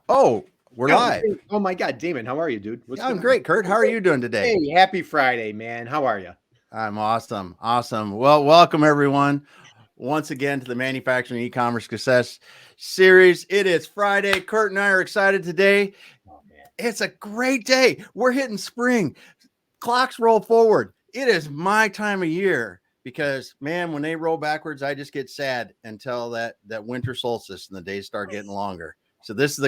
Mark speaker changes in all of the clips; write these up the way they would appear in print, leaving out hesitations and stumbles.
Speaker 1: Oh, we're live.
Speaker 2: Oh my God, Damon, how are you, dude? What's
Speaker 1: I'm
Speaker 2: going
Speaker 1: great, Kurt. How are you doing today?
Speaker 2: Hey, happy Friday, man. How are you?
Speaker 1: I'm awesome. Awesome. Well, welcome everyone once again to the Manufacturing E-commerce Success series. It is Friday. Kurt and I are excited today.
Speaker 2: Oh, man.
Speaker 1: It's a great day. We're hitting spring. Clocks roll forward. It is my time of year because, man, when they roll backwards, I just get sad until that winter solstice and the days start getting longer. So this is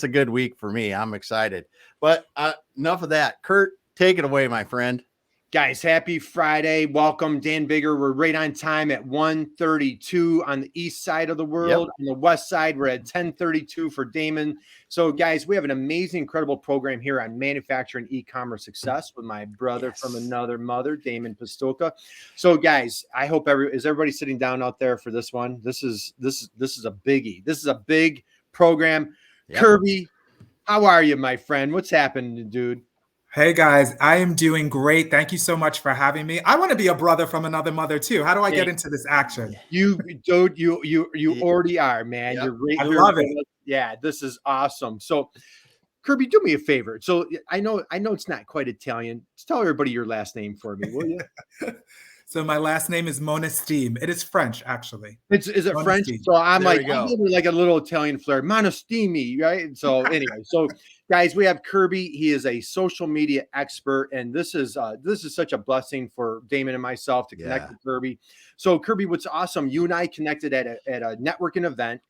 Speaker 1: a good week for me. I'm excited. But enough of that. Kurt, take it away, my friend.
Speaker 2: Guys, happy Friday. Welcome, Dan Bigger. We're right on time at 1:32 on the east side of the world.
Speaker 1: Yep.
Speaker 2: On the west side, we're at 10:32 for Damon. So, guys, we have an amazing, incredible program here on Manufacturing E-commerce Success with my brother from another mother, Damon Pistulka. So, guys, I hope is everybody sitting down out there for this one? This is a biggie. This is a big program. Yep. Kirby, how are you, my friend? What's happening, dude?
Speaker 3: Hey guys, I am doing great. Thank you so much for having me. I want to be a brother from another mother too. How do I get into this action?
Speaker 2: You already are, man.
Speaker 1: Yep.
Speaker 2: You're right.
Speaker 3: I love it.
Speaker 2: Yeah, this is awesome. So, Kirby, do me a favor. So I know it's not quite Italian. Just tell everybody your last name for me, will you?
Speaker 3: So my last name is Monestime. It is French, actually.
Speaker 2: Is it
Speaker 3: Monestime.
Speaker 2: French? So I'm
Speaker 1: there
Speaker 2: like a little Italian flair. Monestime, right? So anyway, so guys, we have Kirby. He is a social media expert, and this is such a blessing for Damon and myself to connect with Kirby. So Kirby, what's awesome? You and I connected at a networking event.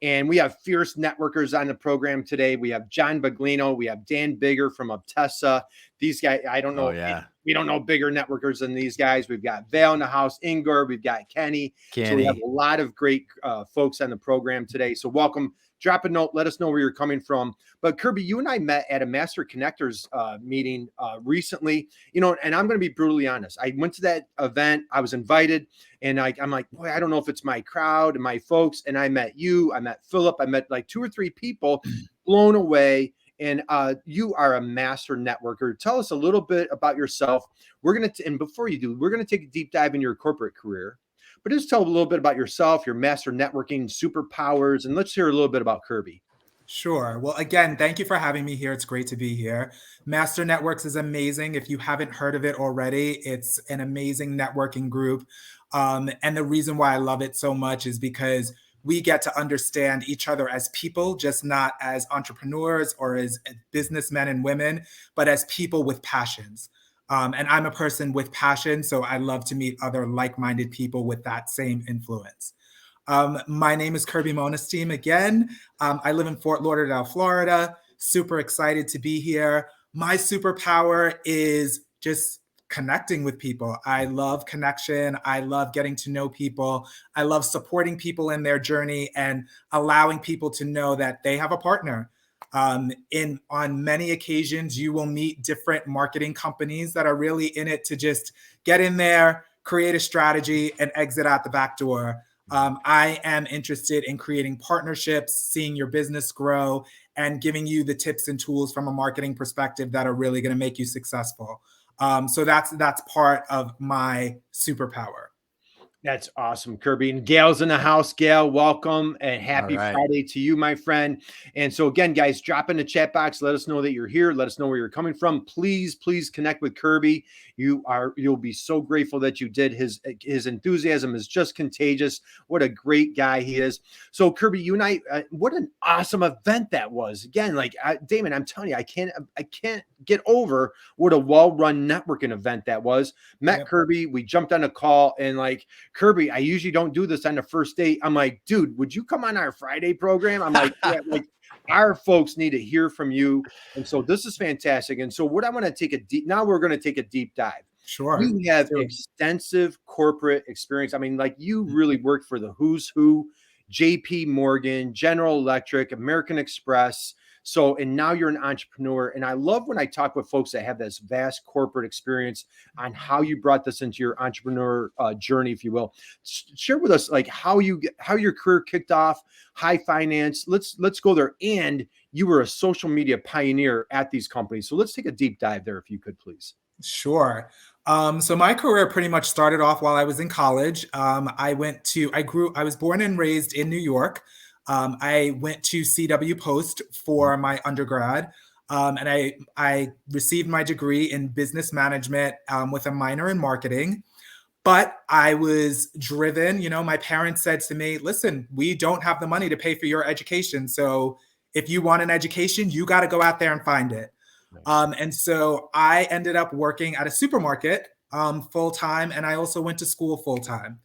Speaker 2: And we have fierce networkers on the program today. We have John Baglino. We have Dan Bigger from Uptessa. These guys, I don't know.
Speaker 1: Oh, yeah.
Speaker 2: We don't know bigger networkers than these guys. We've got Val in the house, Ingor. We've got Kenny. So we have a lot of great folks on the program today. So welcome. Drop a note. Let us know where you're coming from. But Kirby, you and I met at a Master Connectors meeting recently, and I'm going to be brutally honest. I went to that event. I was invited, and I'm like, boy, I don't know if it's my crowd and my folks. And I met you. I met Philip. I met like 2 or 3 people, blown away. And you are a master networker. Tell us a little bit about yourself. And before you do, we're going to take a deep dive in your corporate career. But just tell a little bit about yourself, your master networking superpowers, and let's hear a little bit about Kirby.
Speaker 3: Sure. Well, again, thank you for having me here. It's great to be here. Master Networks is amazing. If you haven't heard of it already, it's an amazing networking group. And the reason why I love it so much is because we get to understand each other as people, just not as entrepreneurs or as businessmen and women, but as people with passions. And I'm a person with passion, so I love to meet other like-minded people with that same influence. My name is Kirby Monestime again. I live in Fort Lauderdale, Florida. Super excited to be here. My superpower is just connecting with people. I love connection. I love getting to know people. I love supporting people in their journey and allowing people to know that they have a partner. On many occasions, you will meet different marketing companies that are really in it to just get in there, create a strategy, and exit out the back door. I am interested in creating partnerships, seeing your business grow, and giving you the tips and tools from a marketing perspective that are really going to make you successful. So that's part of my superpower.
Speaker 2: That's awesome, Kirby. And Gail's in the house. Gail, welcome and happy Friday to you, my friend. And so again, guys, drop in the chat box. Let us know that you're here. Let us know where you're coming from. Please connect with Kirby. You'll be so grateful that you did. His enthusiasm is just contagious. What a great guy he is. So Kirby, you and I, what an awesome event that was. Again, like Damon, I'm telling you, I can't get over what a well-run networking event that was. Met Kirby. We jumped on a call and like, Kirby, I usually don't do this on the first date. I'm like, dude, would you come on our Friday program? I'm like, yeah, like our folks need to hear from you. And so this is fantastic. And so what I want to now we're going to take a deep dive.
Speaker 3: Sure.
Speaker 2: You have extensive corporate experience. I mean, like you really worked for the who's who, JP Morgan, General Electric, American Express. So, and now you're an entrepreneur. And I love when I talk with folks that have this vast corporate experience on how you brought this into your entrepreneur journey, if you will. Share with us like how your career kicked off, high finance. Let's go there. And you were a social media pioneer at these companies. So let's take a deep dive there, if you could, please.
Speaker 3: Sure. So my career pretty much started off while I was in college. I was born and raised in New York. I went to CW Post for my undergrad, and I received my degree in business management with a minor in marketing. But I was driven, my parents said to me, listen, we don't have the money to pay for your education. So if you want an education, you got to go out there and find it. And so I ended up working at a supermarket full time, and I also went to school full time.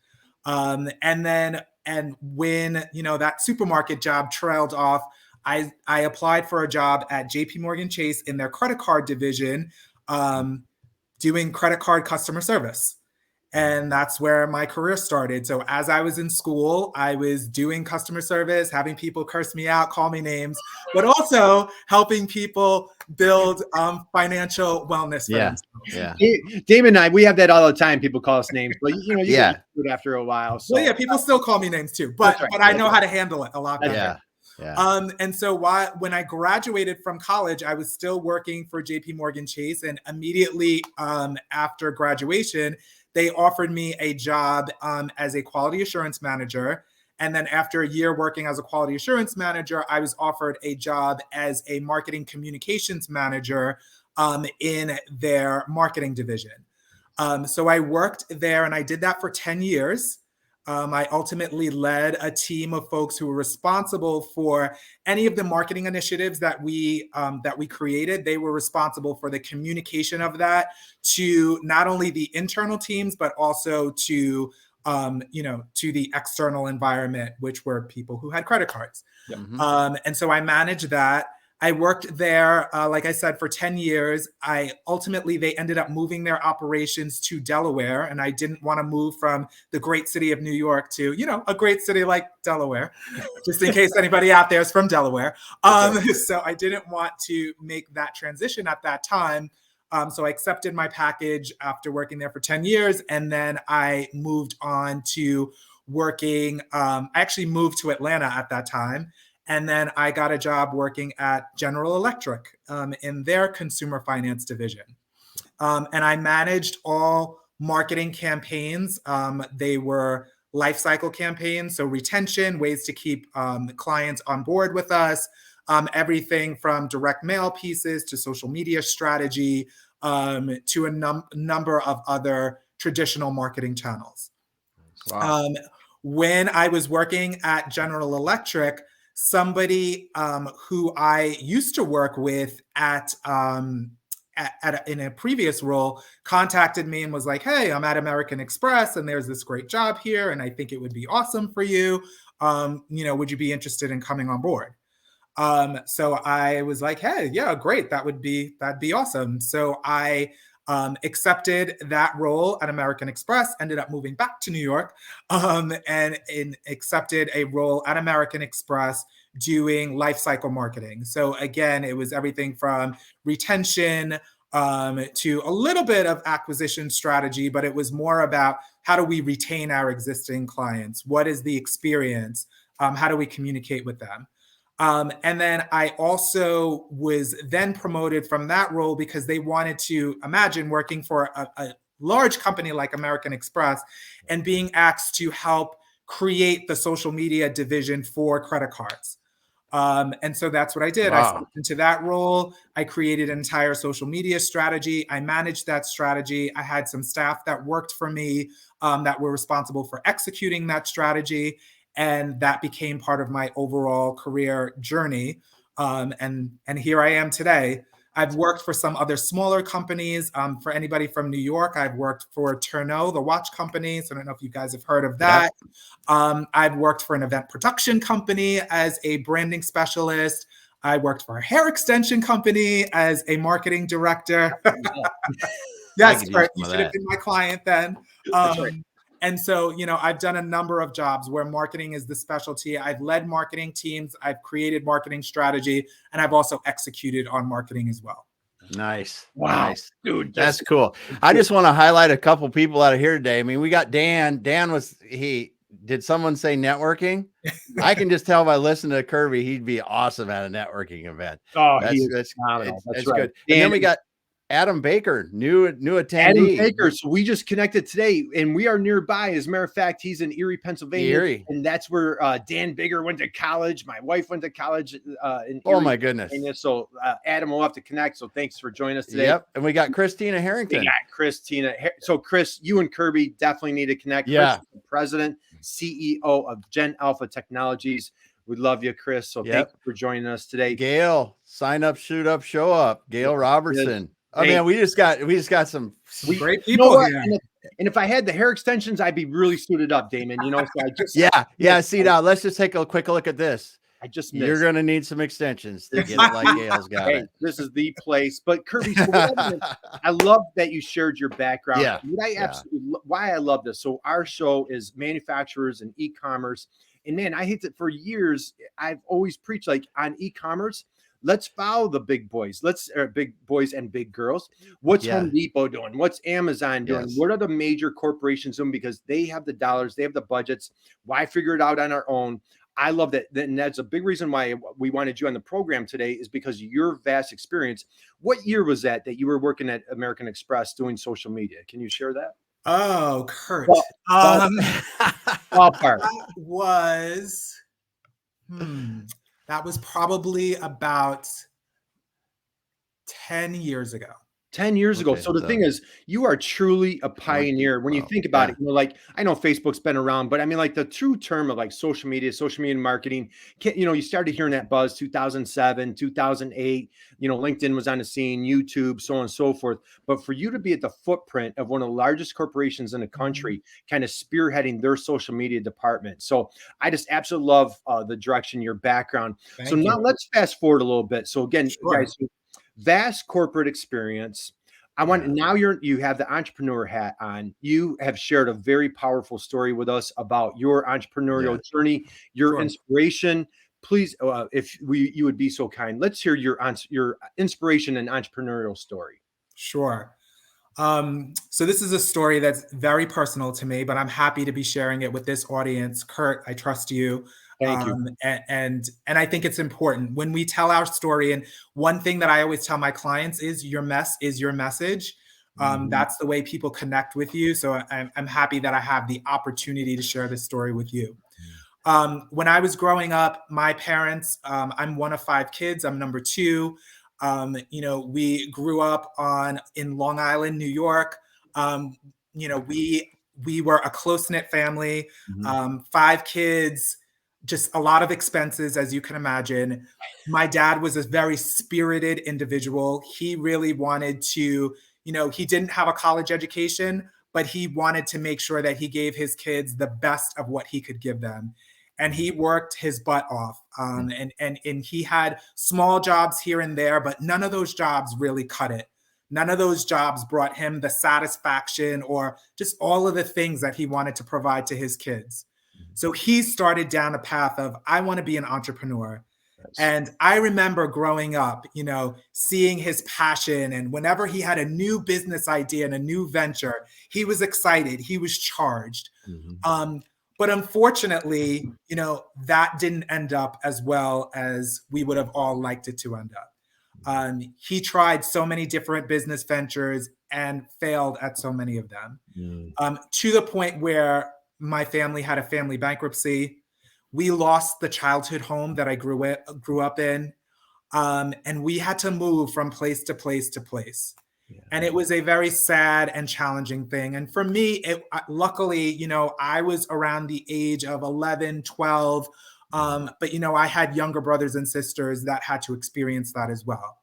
Speaker 3: And when that supermarket job trailed off, I applied for a job at JP Morgan Chase in their credit card division, doing credit card customer service. And that's where my career started. So as I was in school, I was doing customer service, having people curse me out, call me names, but also helping people build financial wellness for themselves.
Speaker 1: Yeah.
Speaker 2: Damon and I, we have that all the time. People call us names, but you get used to it after a while. So.
Speaker 3: Well, yeah, people still call me names too, but I know how to handle it a lot better.
Speaker 1: Yeah.
Speaker 3: And so when I graduated from college, I was still working for JP Morgan Chase, and immediately after graduation, they offered me a job as a quality assurance manager. And then after a year working as a quality assurance manager, I was offered a job as a marketing communications manager in their marketing division. So I worked there, and I did that for 10 years. I ultimately led a team of folks who were responsible for any of the marketing initiatives that we created. They were responsible for the communication of that to not only the internal teams, but also to the external environment, which were people who had credit cards. And so I managed that. I worked there, like I said, for 10 years. They ended up moving their operations to Delaware, and I didn't want to move from the great city of New York to, a great city like Delaware, just in case anybody out there is from Delaware. So I didn't want to make that transition at that time. So I accepted my package after working there for 10 years, and then I moved on to working. I actually moved to Atlanta at that time. And then I got a job working at General Electric in their consumer finance division. And I managed all marketing campaigns. They were life cycle campaigns, so retention, ways to keep clients on board with us, everything from direct mail pieces to social media strategy to a number of other traditional marketing channels.
Speaker 2: Wow.
Speaker 3: When I was working at General Electric, somebody who I used to work with in a previous role contacted me and was like, hey, I'm at American Express and there's this great job here and I think it would be awesome for you. Would you be interested in coming on board? So I was like, hey, yeah, great. That'd be awesome. So I accepted that role at American Express, ended up moving back to New York, and accepted a role at American Express doing life cycle marketing. So again, it was everything from retention to a little bit of acquisition strategy, but it was more about how do we retain our existing clients? What is the experience? How do we communicate with them? And then I also was then promoted from that role because they wanted to imagine working for a large company like American Express and being asked to help create the social media division for credit cards. And so that's what I did. Wow. I stepped into that role. I created an entire social media strategy. I managed that strategy. I had some staff that worked for me that were responsible for executing that strategy. And that became part of my overall career journey. And here I am today. I've worked for some other smaller companies. For anybody from New York, I've worked for Tourneau, the watch company. So I don't know if you guys have heard of that. Yeah. I've worked for an event production company as a branding specialist. I worked for a hair extension company as a marketing director. Yes, Kurt, you should have been my client then. That's right. And so, I've done a number of jobs where marketing is the specialty. I've led marketing teams, I've created marketing strategy, and I've also executed on marketing as well.
Speaker 1: Nice.
Speaker 2: Wow.
Speaker 1: Nice. Dude, that's cool. I just want to highlight a couple people out of here today. I mean, we got Dan. Did someone say networking? I can just tell by listening to Kirby, he'd be awesome at a networking event.
Speaker 2: Oh,
Speaker 1: that's
Speaker 2: right.
Speaker 1: good. And then we got Adam Baker, new attendee.
Speaker 2: Adam Baker. So we just connected today, and we are nearby. As a matter of fact, he's in Erie, Pennsylvania, and that's where Dan Bigger went to college. My wife went to college in Erie,
Speaker 1: oh my goodness.
Speaker 2: So Adam will have to connect. So thanks for joining us today.
Speaker 1: Yep, and we got Christina Harrington.
Speaker 2: We got Christina. So Chris, you and Kirby definitely need to connect.
Speaker 1: Yeah,
Speaker 2: Chris, President, CEO of Gen Alpha Technologies. We love you, Chris. So thank you for joining us today.
Speaker 1: Gail, sign up, shoot up, show up. Gail Robertson. Oh man, we just got some
Speaker 3: great people here.
Speaker 2: And if I had the hair extensions, I'd be really suited up, Damon. You know, so I just
Speaker 1: See, now let's just take a quick look at this.
Speaker 2: I just missed.
Speaker 1: You're gonna need some extensions to get it like Gail's got it.
Speaker 2: This is the place. But Kirby, so I love that you shared your background.
Speaker 1: Yeah.
Speaker 2: Why I love this. So our show is manufacturers and e-commerce. And man, I hate that for years. I've always preached like on e-commerce. Let's follow the big boys. Big boys and big girls. What's Home Depot doing? What's Amazon doing? What are the major corporations doing? Because they have the dollars, they have the budgets. Why figure it out on our own? I love that. And that's a big reason why we wanted you on the program today, is because of your vast experience. What year was that you were working at American Express doing social media? Can you share that?
Speaker 3: Oh, Curt.
Speaker 2: Ballpark.
Speaker 3: That was probably about 10 years ago.
Speaker 2: 10 years ago. So the thing is, you are truly a pioneer when you think about it. You know, like, I know Facebook's been around, but I mean, like the true term of like social media marketing, you know, you started hearing that buzz 2007, 2008, you know, LinkedIn was on the scene, YouTube, so on and so forth. But for you to be at the footprint of one of the largest corporations in the country, kind of spearheading their social media department. So I just absolutely love the direction, your background. So now let's fast forward a little bit. So again, guys, vast corporate experience. Now you have the entrepreneur hat on. You have shared a very powerful story with us about your entrepreneurial journey, your inspiration. Please, if you would be so kind, let's hear your inspiration and entrepreneurial story.
Speaker 3: Sure. So this is a story that's very personal to me, but I'm happy to be sharing it with this audience. Curt, I trust you.
Speaker 2: Thank you.
Speaker 3: And I think it's important when we tell our story. And one thing that I always tell my clients is your mess is your message. That's the way people connect with you. So I'm happy that I have the opportunity to share this story with you. When I was growing up, my parents, I'm one of 5 kids. I'm number 2. You know, we grew up in Long Island, New York. You know, we were a close-knit family, 5 kids, just a lot of expenses, as you can imagine. My dad was a very spirited individual. He really wanted to, you know, he didn't have a college education, but he wanted to make sure that he gave his kids the best of what he could give them. And he worked his butt off. And he had small jobs here and there, but none of those jobs really cut it. None of those jobs brought him the satisfaction or just all of the things that he wanted to provide to his kids. So he started down a path of, I want to be an entrepreneur. And I remember growing up, you know, seeing his passion. And whenever he had a new business idea and a new venture, he was excited. He was charged. But unfortunately, you know, that didn't end up as well as we would have all liked it to end up. He tried so many different business ventures and failed at so many of them, to the point where my family had a family bankruptcy. We lost the childhood home that I grew up in, and we had to move from place to place to place. And it was a very sad and challenging thing. And for me, luckily, you know, I was around the age of 11, 12. But, you know, I had younger brothers and sisters that had to experience that as well.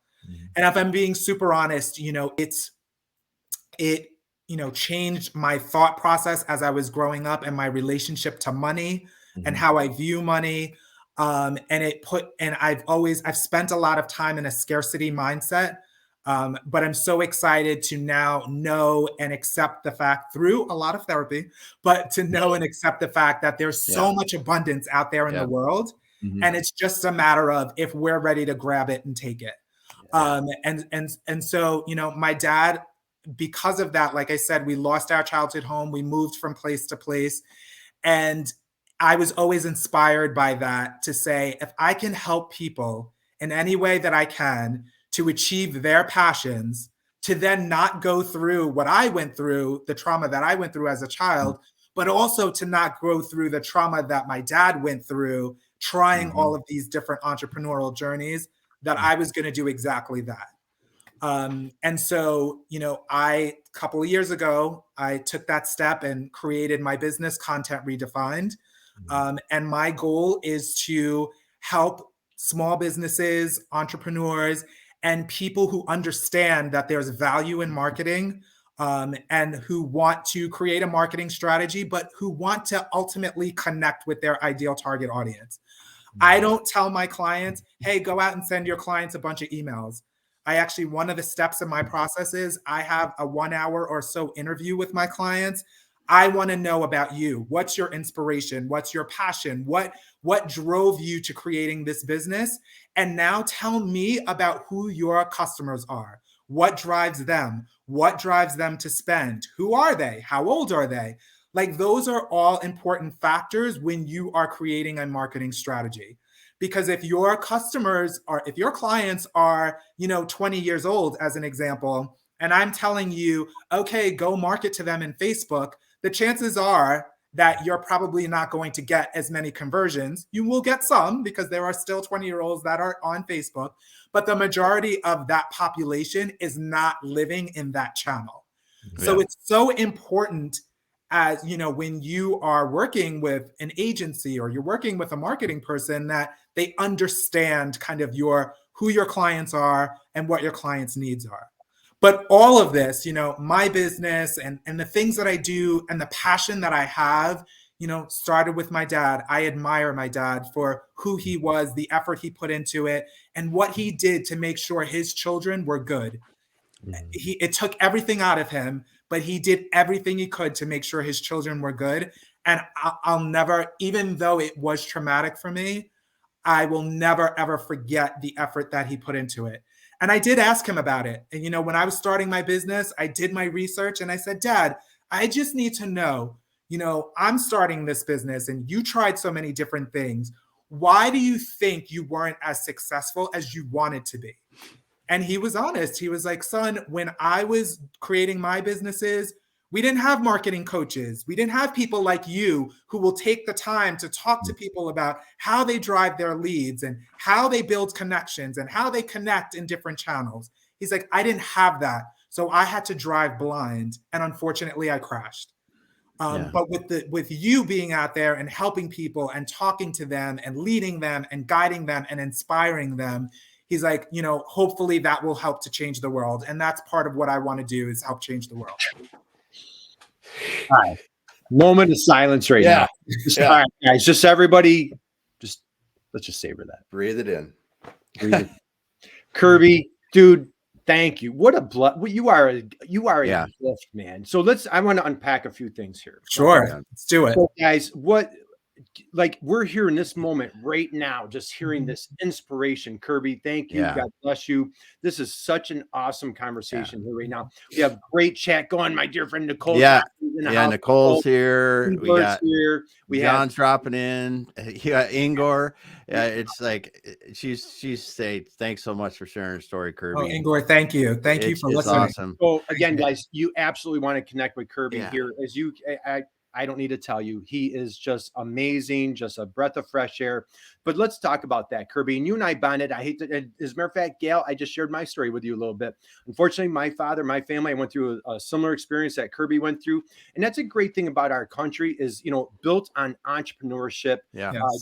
Speaker 3: And if I'm being super honest, you know, it you know, changed my thought process as I was growing up and my relationship to money and how I view money. And I've spent a lot of time in a scarcity mindset. But I'm so excited to now know and accept the fact, through a lot of therapy, but to know and accept the fact that there's so much abundance out there in the world. And it's just a matter of if we're ready to grab it and take it. And so, you know, my dad, because of that, like I said, we lost our childhood home. We moved from place to place. And I was always inspired by that to say, if I can help people in any way that I can to achieve their passions, to then not go through what I went through, the trauma that I went through as a child, but also to not go through the trauma that my dad went through, trying all of these different entrepreneurial journeys, that I was going to do exactly that. And so, a couple of years ago, I took that step and created my business, Content Redefined. And my goal is to help small businesses, entrepreneurs, and people who understand that there's value in marketing, and who want to create a marketing strategy, but who want to ultimately connect with their ideal target audience. I don't tell my clients, hey, go out and send your clients a bunch of emails. One of the steps in my process is I have a 1 hour or so interview with my clients. I want to know about you. What's your inspiration? What's your passion? What drove you to creating this business? And now tell me about who your customers are. What drives them? What drives them to spend? Who are they? How old are they? Like, those are all important factors when you are creating a marketing strategy. Because if your clients are, 20 years old, as an example, and I'm telling you, okay, go market to them in Facebook, the chances are that you're probably not going to get as many conversions. You will get some, because there are still 20-year-olds that are on Facebook, but the majority of that population is not living in that channel. Yeah. So it's so important, as when you are working with an agency or you're working with a marketing person, that they understand kind of who your clients are and what your clients' needs are. But all of this, my business and the things that I do and the passion that I have, started with my dad. I admire my dad for who he was, the effort he put into it, and what he did to make sure his children were good. It took everything out of him, but he did everything he could to make sure his children were good. And I'll never, even though it was traumatic for me, I will never, ever forget the effort that he put into it. And I did ask him about it. And, when I was starting my business, I did my research and I said, Dad, I just need to know, I'm starting this business and you tried so many different things. Why do you think you weren't as successful as you wanted to be? And he was honest. He was like, son, when I was creating my businesses, we didn't have marketing coaches. We didn't have people like you who will take the time to talk to people about how they drive their leads and how they build connections and how they connect in different channels. He's like, I didn't have that. So I had to drive blind. And unfortunately, I crashed. But with you being out there and helping people and talking to them and leading them and guiding them and inspiring them, he's like, hopefully that will help to change the world. And that's part of what I want to do, is help change the world.
Speaker 2: All right. Moment of silence right now. All right, guys, just everybody, let's just savor that.
Speaker 1: Breathe it in.
Speaker 2: Kirby, dude, thank you. What a you are a gift, man. So I want to unpack a few things here.
Speaker 3: Sure. Let's do it.
Speaker 2: So guys, we're here in this moment right now, just hearing this inspiration. Kirby, thank you. God bless you. This is such an awesome conversation here right now. We have great chat going. My dear friend Nicole.
Speaker 1: Nicole's here. We got
Speaker 2: here.
Speaker 1: John's dropping in. Yeah, Ingor. It's like she's say thanks so much for sharing your story, Kirby.
Speaker 3: Oh, Ingor, thank you. Thank you for listening.
Speaker 1: Awesome.
Speaker 2: So again, guys, you absolutely want to connect with Kirby here. As I don't need to tell you, he is just amazing, just a breath of fresh air. But let's talk about that, Kirby. And you and I bonded. As a matter of fact, Gail, I just shared my story with you a little bit. Unfortunately, my family, I went through a similar experience that Kirby went through. And that's a great thing about our country is, built on entrepreneurship.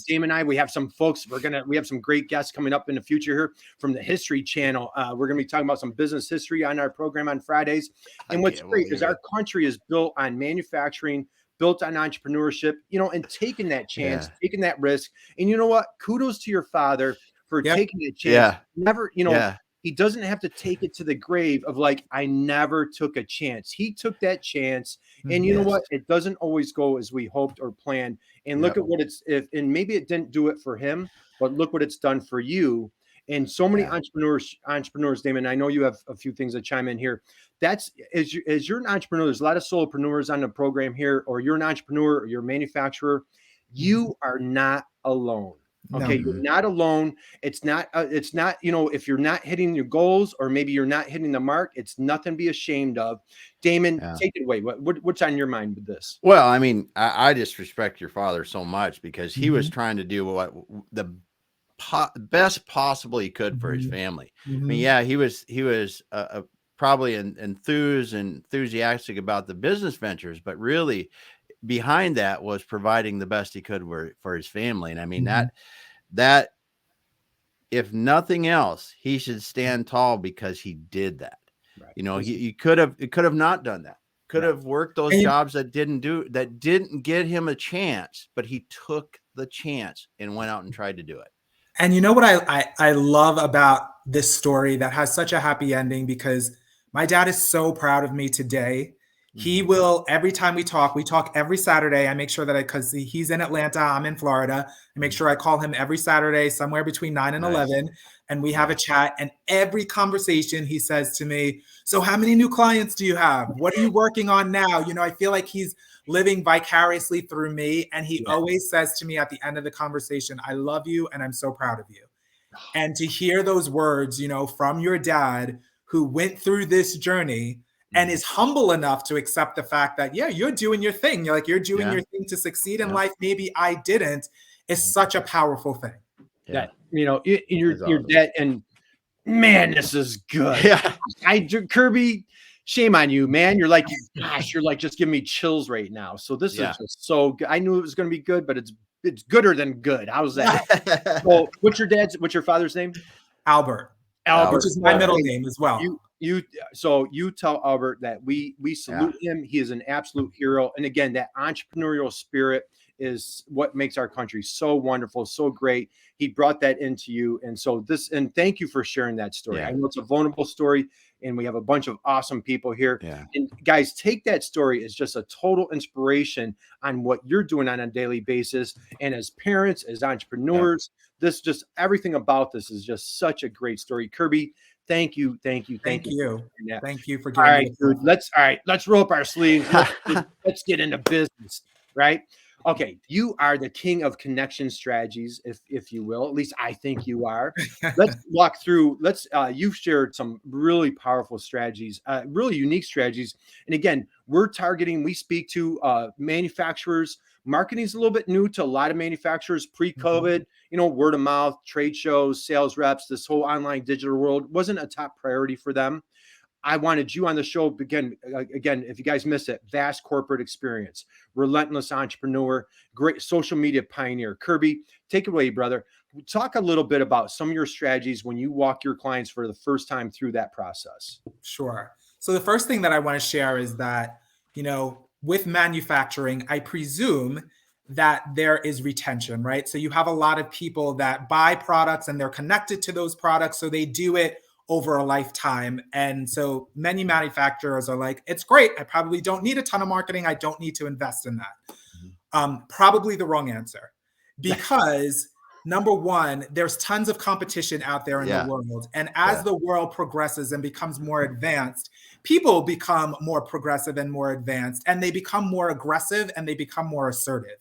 Speaker 2: Damon and I, we have some folks, we have some great guests coming up in the future here from the History Channel. We're going to be talking about some business history on our program on Fridays. And what's great is our country is built on manufacturing, built on entrepreneurship, and taking that chance, taking that risk. And you know what? Kudos to your father for taking that chance. Never, he doesn't have to take it to the grave of like, I never took a chance. He took that chance. And you know what? It doesn't always go as we hoped or planned. And look at what and maybe it didn't do it for him, but look what it's done for you. And so many entrepreneurs, Damon, I know you have a few things to chime in here. As you're an entrepreneur, there's a lot of solopreneurs on the program here, or you're an entrepreneur or you're a manufacturer. You are not alone. Okay,
Speaker 3: No.
Speaker 2: you're not alone. It's not, if you're not hitting your goals or maybe you're not hitting the mark, it's nothing to be ashamed of. Damon, take it away. What's on your mind with this?
Speaker 1: Well, I mean, I just respect your father so much because he was
Speaker 3: Mm-hmm.
Speaker 1: trying to do what the best possible he could for his family. I mean, yeah, he was probably enthusiastic about the business ventures, but really behind that was providing the best he could for his family. And I mean, that if nothing else, he should stand tall because he did that.
Speaker 2: Right.
Speaker 1: You know, he could have not done that. Could have worked those jobs that didn't get him a chance, but he took the chance and went out and tried to do it.
Speaker 3: And you know what I love about this story that has such a happy ending, because my dad is so proud of me today. He will, every time we talk every Saturday. I make sure that because he's in Atlanta, I'm in Florida. I make sure I call him every Saturday, somewhere between 9 and 11. And we have a chat. And every conversation he says to me, so how many new clients do you have? What are you working on now? You know, I feel like he's living vicariously through me. And he always says to me at the end of the conversation, I love you and I'm so proud of you. And to hear those words, you know, from your dad who went through this journey and is humble enough to accept the fact that, yeah, you're doing your thing. You're doing your thing to succeed in life. Maybe I didn't. Is such a powerful thing.
Speaker 2: That, you know, your dad, and man, this is good.
Speaker 1: Yeah.
Speaker 2: Kirby, shame on you, man. You're like, gosh, you're like just giving me chills right now. So this is just so good. I knew it was going to be good, but it's gooder than good. How's that? Well, what's your father's name?
Speaker 3: Albert, which is my middle name as well.
Speaker 2: So you tell Albert that we salute him. He is an absolute hero. And again, that entrepreneurial spirit is what makes our country so wonderful, so great. He brought that into you. And so and thank you for sharing that story. I know it's a vulnerable story and we have a bunch of awesome people here. And guys, take that story as just a total inspiration on what you're doing on a daily basis. And as parents, as entrepreneurs, this just everything about this is just such a great story. Kirby, thank you. Thank you for
Speaker 3: Thank you for
Speaker 2: all
Speaker 3: giving
Speaker 2: right,
Speaker 3: me
Speaker 2: dude. Let's roll up our sleeves. Let's get into business, right? Okay, you are the king of connection strategies, if you will. At least I think you are. Let's walk through. You've shared some really powerful strategies, really unique strategies. And again, we speak to manufacturers. Marketing is a little bit new to a lot of manufacturers pre-COVID. You know, word of mouth, trade shows, sales reps, this whole online digital world wasn't a top priority for them. I wanted you on the show again, if you guys missed it, vast corporate experience, relentless entrepreneur, great social media pioneer. Kirby, take it away, brother. Talk a little bit about some of your strategies when you walk your clients for the first time through that process.
Speaker 3: Sure. So the first thing that I want to share is that, you know, with manufacturing, I presume that there is retention, right? So you have a lot of people that buy products and they're connected to those products. So they do it over a lifetime. And so many manufacturers are like, it's great. I probably don't need a ton of marketing. I don't need to invest in that. Probably the wrong answer, because number one, there's tons of competition out there in the world. And as the world progresses and becomes more advanced, people become more progressive and more advanced, and they become more aggressive and they become more assertive.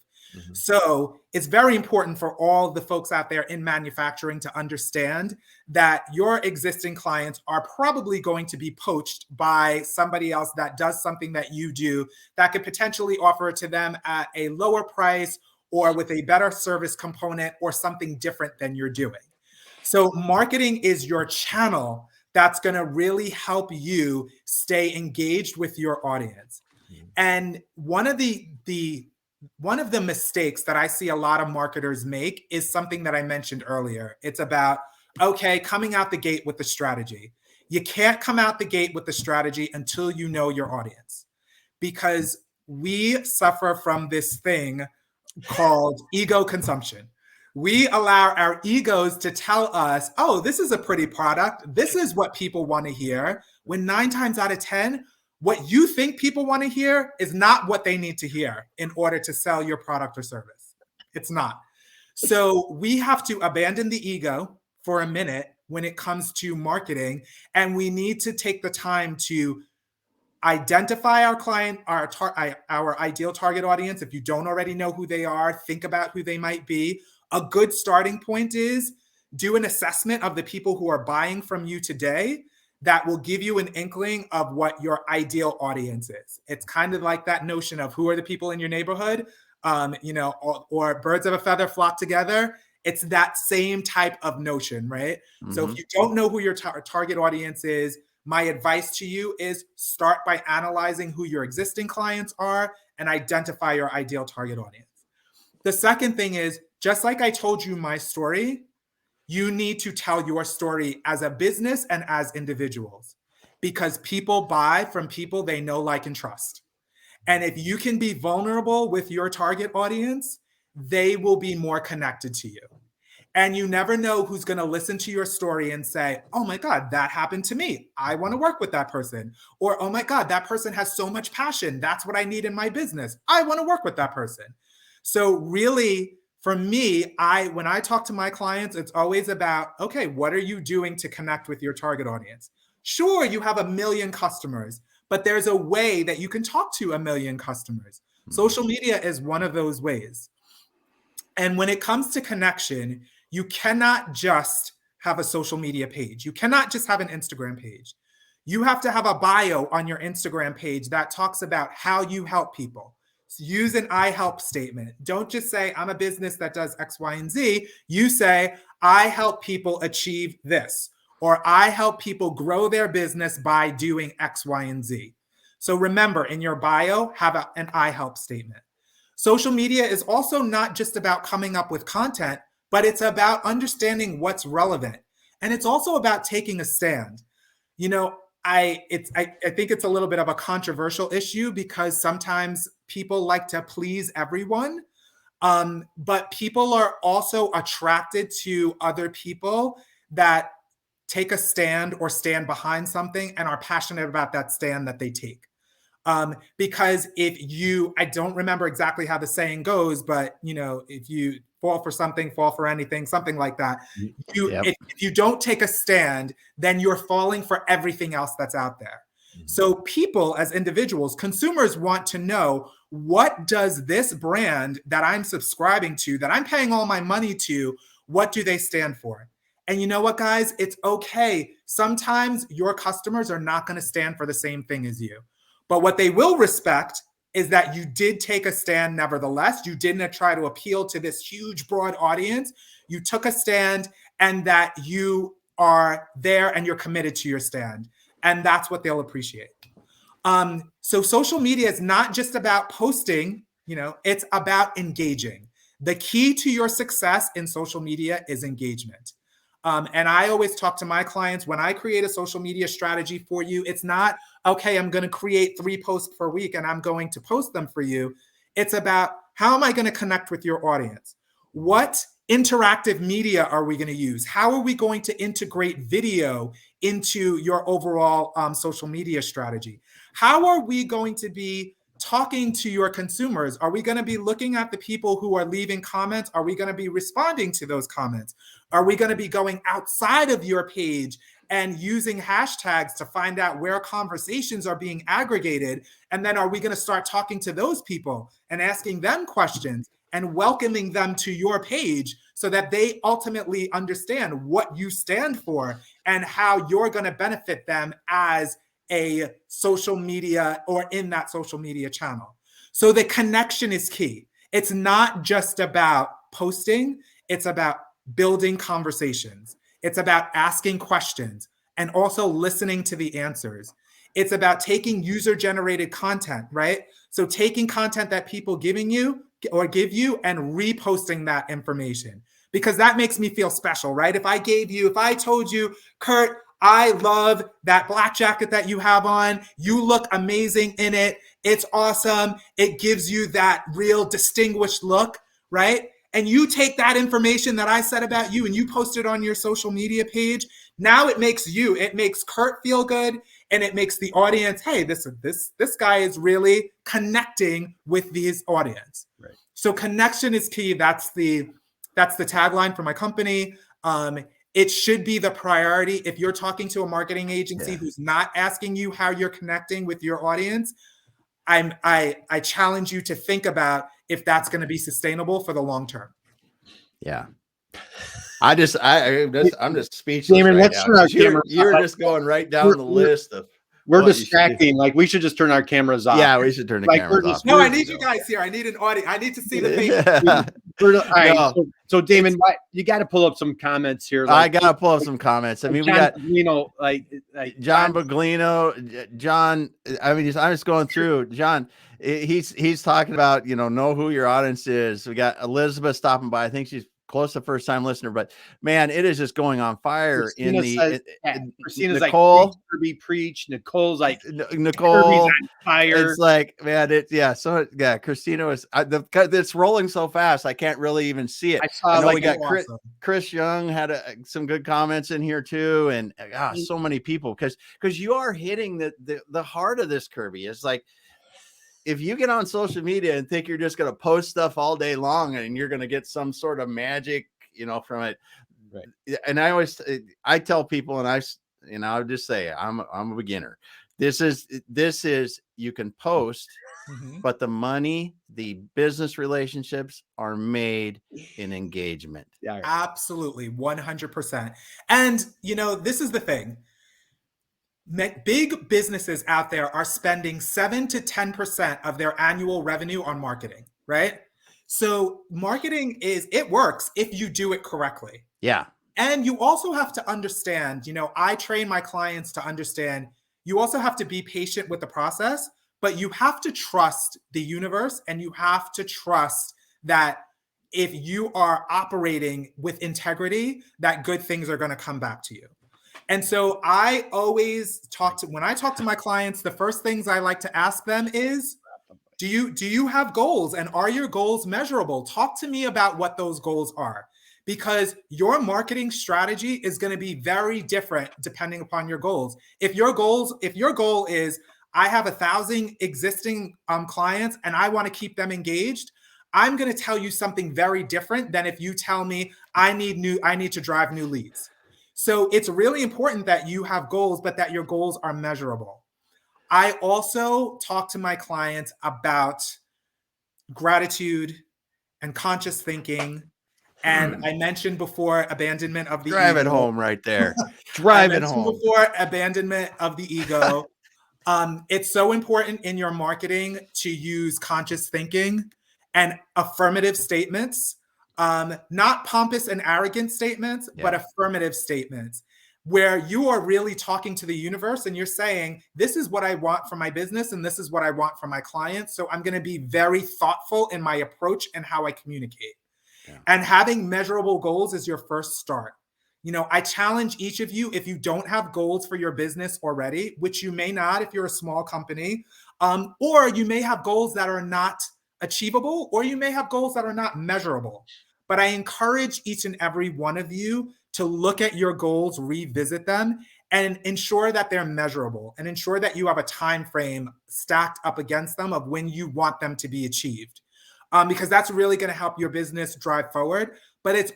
Speaker 3: So it's very important for all the folks out there in manufacturing to understand that your existing clients are probably going to be poached by somebody else that does something that you do that could potentially offer it to them at a lower price or with a better service component or something different than you're doing. So marketing is your channel that's going to really help you stay engaged with your audience. And one of the mistakes that I see a lot of marketers make is something that I mentioned earlier. It's about, okay, coming out the gate with the strategy. You can't come out the gate with the strategy until you know your audience, because we suffer from this thing called ego consumption. We allow our egos to tell us, oh, this is a pretty product. This is what people want to hear. When 9 times out of 10, what you think people want to hear is not what they need to hear in order to sell your product or service. It's not. So we have to abandon the ego for a minute when it comes to marketing, and we need to take the time to identify our client, our ideal target audience. If you don't already know who they are, think about who they might be. A good starting point is do an assessment of the people who are buying from you today. That will give you an inkling of what your ideal audience is. It's kind of like that notion of who are the people in your neighborhood, or birds of a feather flock together. It's that same type of notion, right? Mm-hmm. So if you don't know who your target audience is, my advice to you is start by analyzing who your existing clients are and identify your ideal target audience. The second thing is, just like I told you my story, you need to tell your story as a business and as individuals, because people buy from people they know, like, and trust. And if you can be vulnerable with your target audience, they will be more connected to you. And you never know who's going to listen to your story and say, oh my God, that happened to me. I want to work with that person. Or, oh my God, that person has so much passion. That's what I need in my business. I want to work with that person. So really, for me, when I talk to my clients, it's always about, okay, what are you doing to connect with your target audience? Sure, you have 1 million customers, but there's a way that you can talk to 1 million customers. Social media is one of those ways. And when it comes to connection, you cannot just have a social media page. You cannot just have an Instagram page. You have to have a bio on your Instagram page that talks about how you help people. So use an I help statement. Don't just say, I'm a business that does X, Y, and Z. You say, I help people achieve this, or I help people grow their business by doing X, Y, and Z. So remember, in your bio, have an I help statement. Social media is also not just about coming up with content, but it's about understanding what's relevant. And it's also about taking a stand. I think it's a little bit of a controversial issue because sometimes people like to please everyone. But people are also attracted to other people that take a stand or stand behind something and are passionate about that stand that they take. Because I don't remember exactly how the saying goes, but if you fall for something, fall for anything, something like that. If you don't take a stand, then you're falling for everything else that's out there. Mm-hmm. So people, as individuals, consumers, want to know, what does this brand that I'm subscribing to, that I'm paying all my money to, what do they stand for? And you know what, guys? It's okay. Sometimes your customers are not going to stand for the same thing as you. But what they will respect is that you did take a stand nevertheless. You didn't try to appeal to this huge, broad audience. You took a stand, and that you are there and you're committed to your stand. And that's what they'll appreciate. So social media is not just about posting, it's about engaging. The key to your success in social media is engagement. And I always talk to my clients, when I create a social media strategy for you, it's not, okay, I'm going to create 3 posts per week and I'm going to post them for you. It's about, how am I going to connect with your audience? What interactive media are we going to use? How are we going to integrate video into your overall social media strategy? How are we going to be talking to your consumers? Are we going to be looking at the people who are leaving comments? Are we going to be responding to those comments? Are we going to be going outside of your page and using hashtags to find out where conversations are being aggregated? And then are we going to start talking to those people and asking them questions and welcoming them to your page so that they ultimately understand what you stand for and how you're going to benefit them as a social media or in that social media channel? So the connection is key. It's not just about posting. It's about building conversations. It's about asking questions and also listening to the answers. It's about taking user-generated content, right? So taking content that people give you and reposting that information, because that makes me feel special, right? If I told you, Curt, I love that black jacket that you have on. You look amazing in it. It's awesome. It gives you that real distinguished look, right? And you take that information that I said about you and you post it on your social media page. Now it makes Curt feel good, and it makes the audience, hey, this guy is really connecting with his audience. Right. So connection is key. That's the tagline for my company. It should be the priority. If you're talking to a marketing agency who's not asking you how you're connecting with your audience, I challenge you to think about if that's going to be sustainable for the long term.
Speaker 1: Yeah. I'm just speechless.
Speaker 2: Damon,
Speaker 1: right
Speaker 2: let's
Speaker 1: now,
Speaker 2: turn our
Speaker 1: 'cause
Speaker 2: cameras
Speaker 1: you're
Speaker 2: off.
Speaker 1: just going right down the list of
Speaker 2: We're
Speaker 1: what you should do.
Speaker 2: distracting. Like, we should just turn our cameras off.
Speaker 1: Yeah, we should turn the cameras off.
Speaker 3: No, I need you guys here. I need an audience. I need to see the face.
Speaker 2: All right.
Speaker 1: No.
Speaker 2: So Damon, you got to pull up some comments here.
Speaker 1: I got to pull up some comments. I mean, we got
Speaker 2: like
Speaker 1: John Baglino, John. I mean, I'm just going through. John, he's talking about, know who your audience is. We got Elizabeth stopping by. I think she's close to first time listener, but man, it is just going on fire.
Speaker 2: Christina's
Speaker 1: Nicole,
Speaker 2: like, Kirby preach. Nicole's like,
Speaker 1: Nicole,
Speaker 2: Kirby's on fire.
Speaker 1: It's like, man, Christina was, it's rolling so fast. I can't really even see it. I know we got Chris Young had some good comments in here too. And so many people, because you are hitting the heart of this, Kirby. It's like, if you get on social media and think you're just going to post stuff all day long and you're going to get some sort of magic, from it. Right. And I tell people, and I'll just say, I'm a beginner. This is, you can post, but the money, the business relationships are made in engagement.
Speaker 3: Yeah, absolutely. 100%. And, this is the thing. Big businesses out there are spending 7 to 10% of their annual revenue on marketing, right? So marketing it works if you do it correctly.
Speaker 1: Yeah.
Speaker 3: And you also have to understand, I train my clients to understand, you also have to be patient with the process, but you have to trust the universe, and you have to trust that if you are operating with integrity, that good things are going to come back to you. And so I always when I talk to my clients, the first things I like to ask them is, do you have goals, and are your goals measurable? Talk to me about what those goals are, because your marketing strategy is going to be very different depending upon your goals. If your goal is, I have 1,000 existing clients and I want to keep them engaged, I'm going to tell you something very different than if you tell me I need to drive new leads. So it's really important that you have goals, but that your goals are measurable. I also talk to my clients about gratitude and conscious thinking. And I mentioned before, abandonment of the ego.
Speaker 1: Drive it home right there. Drive it home.
Speaker 3: Before, abandonment of the ego. It's so important in your marketing to use conscious thinking and affirmative statements. Not pompous and arrogant statements, but affirmative statements, where you are really talking to the universe and you're saying, this is what I want for my business and this is what I want for my clients. So I'm going to be very thoughtful in my approach and how I communicate. Yeah. And having measurable goals is your first start. I challenge each of you, if you don't have goals for your business already, which you may not if you're a small company, or you may have goals that are not achievable, or you may have goals that are not measurable. But I encourage each and every one of you to look at your goals, revisit them, and ensure that they're measurable, and ensure that you have a time frame stacked up against them of when you want them to be achieved. Because that's really going to help your business drive forward. But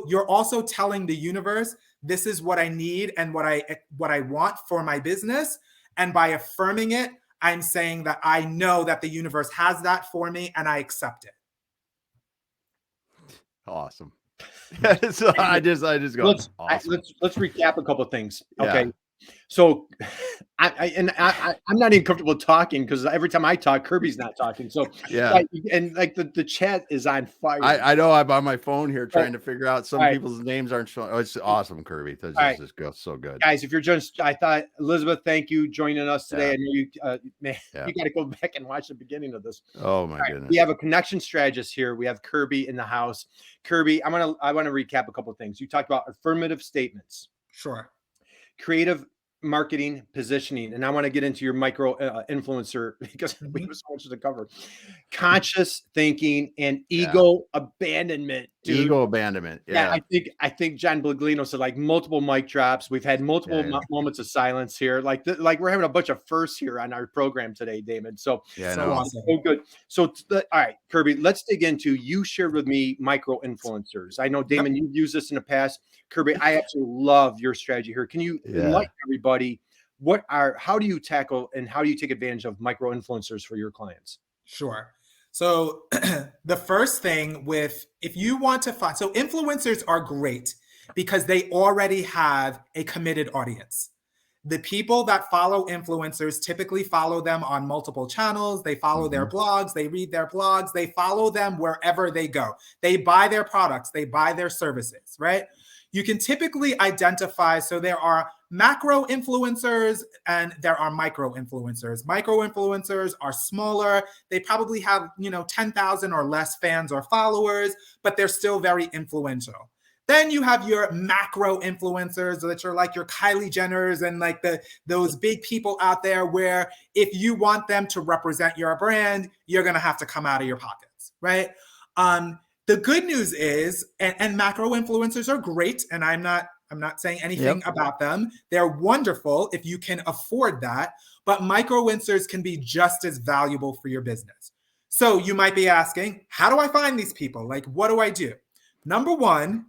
Speaker 3: you're also telling the universe, this is what I need and what I want for my business. And by affirming it, I'm saying that I know that the universe has that for me and I accept it.
Speaker 1: Awesome. So I just go.
Speaker 2: Let's recap a couple of things. Okay. Yeah. So I'm not even comfortable talking because every time I talk, Kirby's not talking. So yeah, and like the chat is on fire.
Speaker 1: I know. I'm on my phone here trying to figure out some people's names aren't showing. Oh, it's awesome, Kirby. This just goes so good,
Speaker 2: guys. If you're just, I thought, Elizabeth, thank you joining us today. Yeah. I know you got to go back and watch the beginning of this.
Speaker 1: Oh my goodness.
Speaker 2: We have a connection strategist here. We have Kirby in the house. Kirby, I want to recap a couple of things. You talked about affirmative statements.
Speaker 3: Sure.
Speaker 2: Creative marketing, positioning, and I want to get into your micro influencer because we have so much to cover. Conscious thinking and ego abandonment. Dude.
Speaker 1: Ego abandonment. Yeah.
Speaker 2: I think John Baglino said like multiple mic drops. We've had multiple moments of silence here. Like we're having a bunch of firsts here on our program today, Damon. So awesome. So good. So all right, Kirby, let's dig into. You shared with me micro influencers. I know, Damon, you've used this in the past. Kirby, I absolutely love your strategy here. Can you enlighten everybody? How do you tackle and how do you take advantage of micro influencers for your clients?
Speaker 3: Sure. So the first thing if you want to find, so influencers are great because they already have a committed audience. The people that follow influencers typically follow them on multiple channels. They follow their blogs, they read their blogs, they follow them wherever they go. They buy their products, they buy their services, right? You can typically identify, so there are macro influencers and there are micro influencers. Micro influencers are smaller. They probably have, 10,000 or less fans or followers, but they're still very influential. Then you have your macro influencers that are like your Kylie Jenners and like those big people out there where if you want them to represent your brand, you're going to have to come out of your pockets, right? The good news is, and macro influencers are great, and I'm not saying anything about them. They're wonderful if you can afford that, but micro influencers can be just as valuable for your business. So you might be asking, how do I find these people? Like, what do I do? Number one,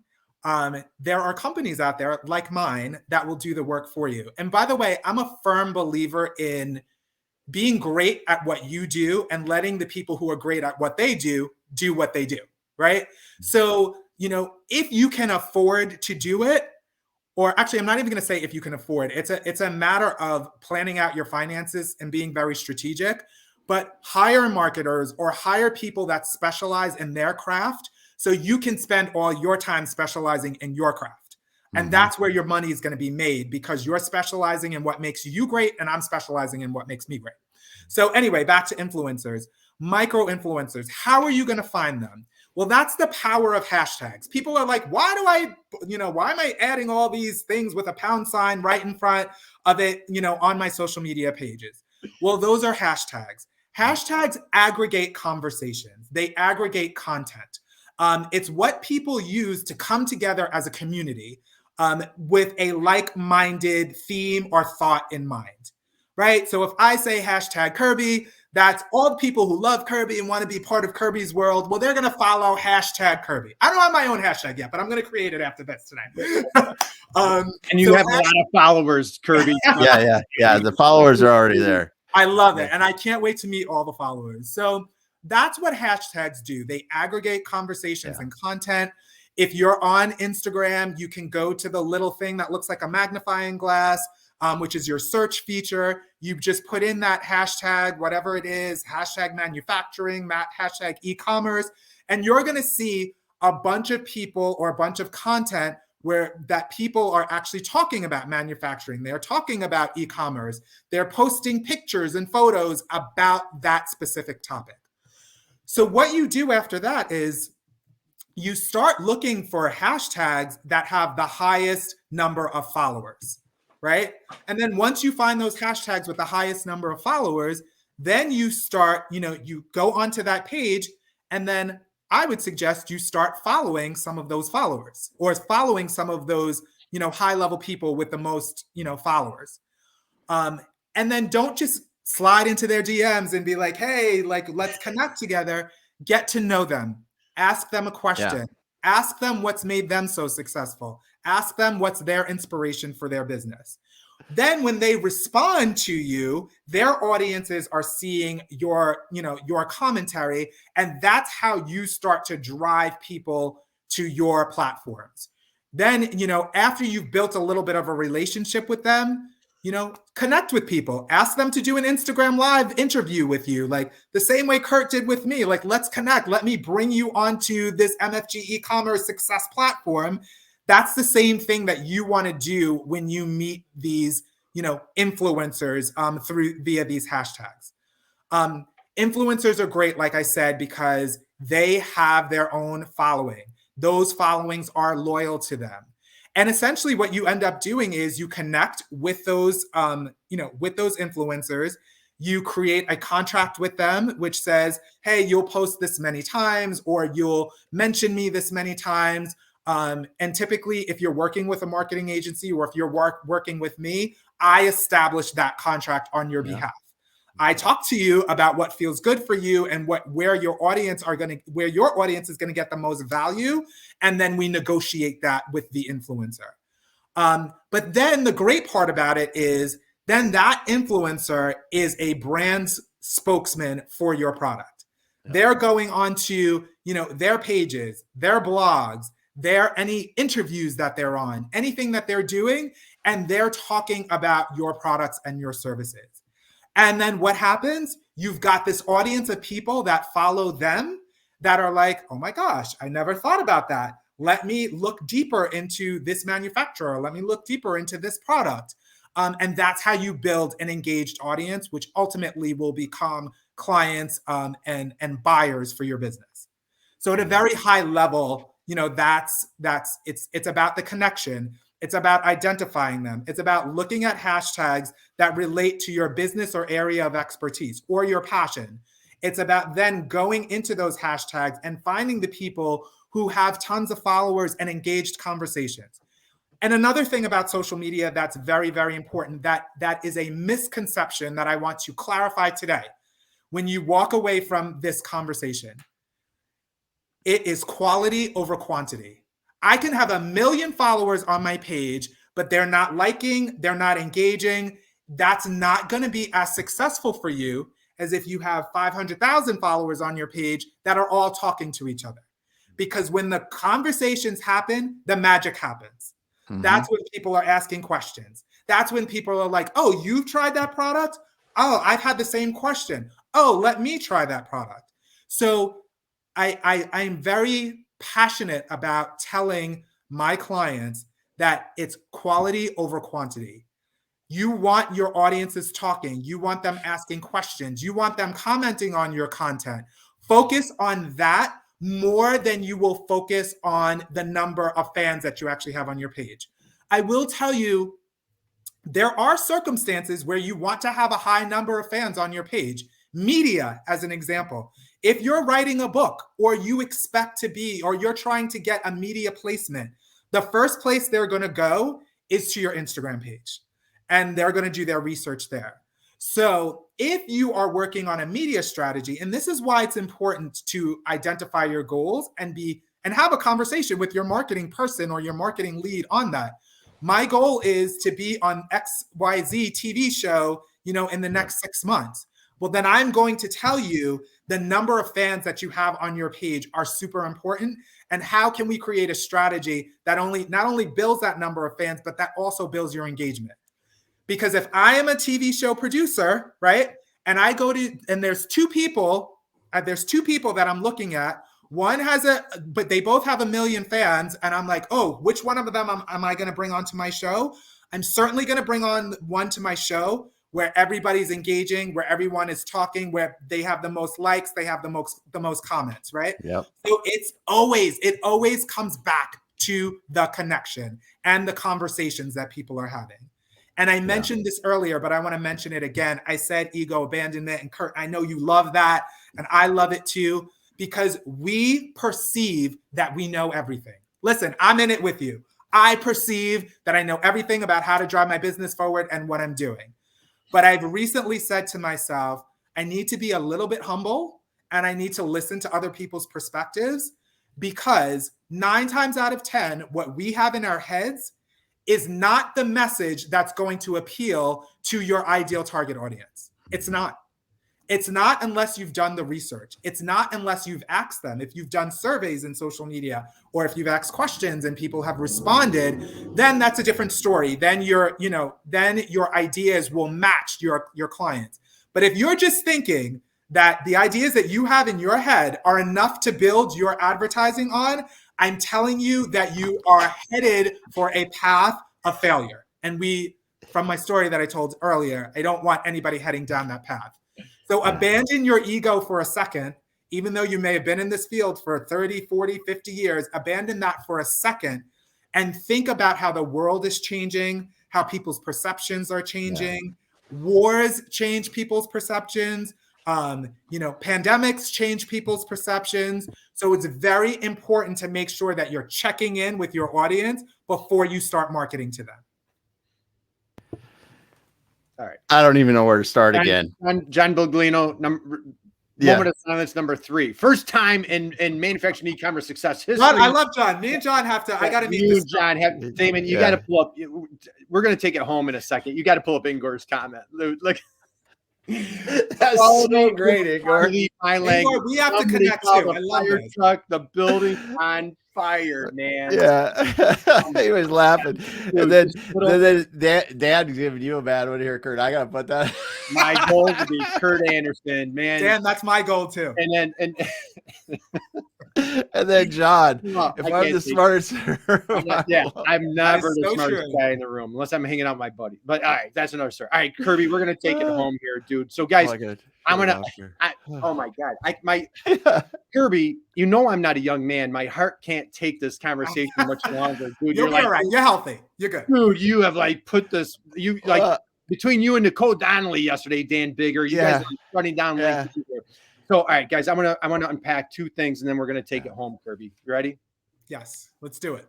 Speaker 3: there are companies out there like mine that will do the work for you. And by the way, I'm a firm believer in being great at what you do and letting the people who are great at what they do what they do, right? So, if you can afford to do it, or actually, I'm not even going to say if you can afford, it's a matter of planning out your finances and being very strategic, but hire marketers or hire people that specialize in their craft so you can spend all your time specializing in your craft. And that's where your money is going to be made because you're specializing in what makes you great and I'm specializing in what makes me great. So anyway, back to influencers, micro influencers. How are you going to find them? Well, that's the power of hashtags. People are like, why am I adding all these things with a pound sign right in front of it, on my social media pages? Well, those are hashtags. Hashtags aggregate conversations. They aggregate content. It's what people use to come together as a community with a like-minded theme or thought in mind, right? So if I say hashtag Kirby, that's all the people who love Kirby and want to be part of Kirby's world. Well, they're going to follow hashtag Kirby. I don't have my own hashtag yet, but I'm going to create it after this tonight.
Speaker 2: And you have a lot of followers, Kirby.
Speaker 1: Yeah. The followers are already there.
Speaker 3: I love it. And I can't wait to meet all the followers. So that's what hashtags do. They aggregate conversations and content. If you're on Instagram, you can go to the little thing that looks like a magnifying glass, which is your search feature. You just put in that hashtag, whatever it is, hashtag manufacturing, hashtag e-commerce, and you're going to see a bunch of people or a bunch of content where that people are actually talking about manufacturing. They're talking about e-commerce. They're posting pictures and photos about that specific topic. So what you do after that is you start looking for hashtags that have the highest number of followers, right? And then once you find those hashtags with the highest number of followers, then you start, you go onto that page, and then I would suggest you start following some of those followers or following some of those, high-level people with the most, followers. And then don't just slide into their DMs and be like, hey, let's connect together. Get to know them. Ask them a question. Yeah. Ask them what's made them so successful. Ask them what's their inspiration for their business. Then when they respond to you, their audiences are seeing your commentary, and that's how you start to drive people to your platforms. Then, after you've built a little bit of a relationship with them, connect with people. Ask them to do an Instagram live interview with you, like the same way Curt did with me. Like, let's connect. Let me bring you onto this MFG e-commerce success platform. That's the same thing that you want to do when you meet these, influencers via these hashtags. Influencers are great, like I said, because they have their own following. Those followings are loyal to them. And essentially what you end up doing is you connect with those, with those influencers. You create a contract with them, which says, hey, you'll post this many times, or you'll mention me this many times. And typically, if you're working with a marketing agency or if you're working with me, I establish that contract on your behalf. I talk to you about what feels good for you and where your audience is going to get the most value, and then we negotiate that with the influencer. But then the great part about it is then that influencer is a brand's spokesman for your product. They're going onto, their pages, their blogs, any interviews that they're on, anything that they're doing, and they're talking about your products and your services. And then what happens? You've got this audience of people that follow them that are like, oh my gosh, I never thought about that. Let me look deeper into this manufacturer. Let me look deeper into this product. And that's how you build an engaged audience, which ultimately will become clients and buyers for your business. So at a very high level, it's about the connection. It's about identifying them. It's about looking at hashtags that relate to your business or area of expertise or your passion. It's about then going into those hashtags and finding the people who have tons of followers and engaged conversations. And another thing about social media that's very, very important, that is a misconception that I want to clarify today. When you walk away from this conversation, it is quality over quantity. I can have 1 million followers on my page, but they're not liking, they're not engaging. That's not going to be as successful for you as if you have 500,000 followers on your page that are all talking to each other. Because when the conversations happen, the magic happens. Mm-hmm. That's when people are asking questions. That's when people are like, oh, you've tried that product? Oh, I've had the same question. Oh, let me try that product. So I'm very passionate about telling my clients that it's quality over quantity. You want your audiences talking. You want them asking questions. You want them commenting on your content. Focus on that more than you will focus on the number of fans that you actually have on your page. I will tell you, there are circumstances where you want to have a high number of fans on your page. Media, as an example. If you're writing a book or you expect to be, or you're trying to get a media placement, the first place they're going to go is to your Instagram page, and they're going to do their research there. So if you are working on a media strategy, and this is why it's important to identify your goals and have a conversation with your marketing person or your marketing lead on that. My goal is to be on XYZ TV show, in the next 6 months. Well, then I'm going to tell you the number of fans that you have on your page are super important. And how can we create a strategy that not only builds that number of fans, but that also builds your engagement? Because if I am a TV show producer, right, and I go to, and there's two people that I'm looking at. One has but they both have 1 million fans. And I'm like, oh, which one of them am I going to bring onto my show? I'm certainly going to bring on one to my show where everybody's engaging, where everyone is talking, where they have the most likes, they have the most comments, right?
Speaker 1: Yep.
Speaker 3: So it always comes back to the connection and the conversations that people are having. And I mentioned this earlier, but I want to mention it again. I said ego, abandonment, and Curt, I know you love that, and I love it too, because we perceive that we know everything. Listen, I'm in it with you. I perceive that I know everything about how to drive my business forward and what I'm doing. But I've recently said to myself, I need to be a little bit humble and I need to listen to other people's perspectives, because 9 times out of 10, what we have in our heads is not the message that's going to appeal to your ideal target audience. It's not. It's not unless you've done the research. It's not unless you've asked them. If you've done surveys in social media, or if you've asked questions and people have responded, then that's a different story. Then your ideas will match your clients. But if you're just thinking that the ideas that you have in your head are enough to build your advertising on, I'm telling you that you are headed for a path of failure. And from my story that I told earlier, I don't want anybody heading down that path. So abandon your ego for a second, even though you may have been in this field for 30, 40, 50 years, abandon that for a second and think about how the world is changing, how people's perceptions are changing. Wars change people's perceptions. Pandemics change people's perceptions. So it's very important to make sure that you're checking in with your audience before you start marketing to them.
Speaker 2: All right.
Speaker 1: I don't even know where to start again.
Speaker 2: John Biglino, moment of silence number 3. First time in manufacturing e-commerce success history.
Speaker 3: I love John. Me and John I got to meet
Speaker 2: you, John. Damon, you got to pull up. We're going to take it home in a second. You got to pull up Ingor's comment. Look.
Speaker 1: That's so great, Igor.
Speaker 3: Igor, we have to connect too. I love
Speaker 2: fire
Speaker 3: it.
Speaker 2: truck. The building on fire, man.
Speaker 1: Yeah, he was laughing, and then Dad's giving you a bad one here, Curt. I gotta put that.
Speaker 2: My goal would be Curt Anderson, man.
Speaker 3: Dan, that's my goal too.
Speaker 1: And then John,
Speaker 2: Well,
Speaker 1: if I'm the smartest,
Speaker 2: I'm never the
Speaker 3: so
Speaker 2: smartest
Speaker 3: true.
Speaker 2: guy in the room unless I'm hanging out with my buddy. But all right, that's another story. All right, Kirby, we're gonna take it home here, dude. So guys, oh my god, Kirby, you know I'm not a young man. My heart can't take this conversation much longer, dude.
Speaker 3: You're like, all right. You're healthy. You're good,
Speaker 2: dude. You have like put this. You like between you and Nicole Donnelly yesterday, Dan Bigger. You guys are running down. So, all right, guys, I want to unpack two things, and then we're going to take it home, Kirby. You ready?
Speaker 3: Yes, let's do it.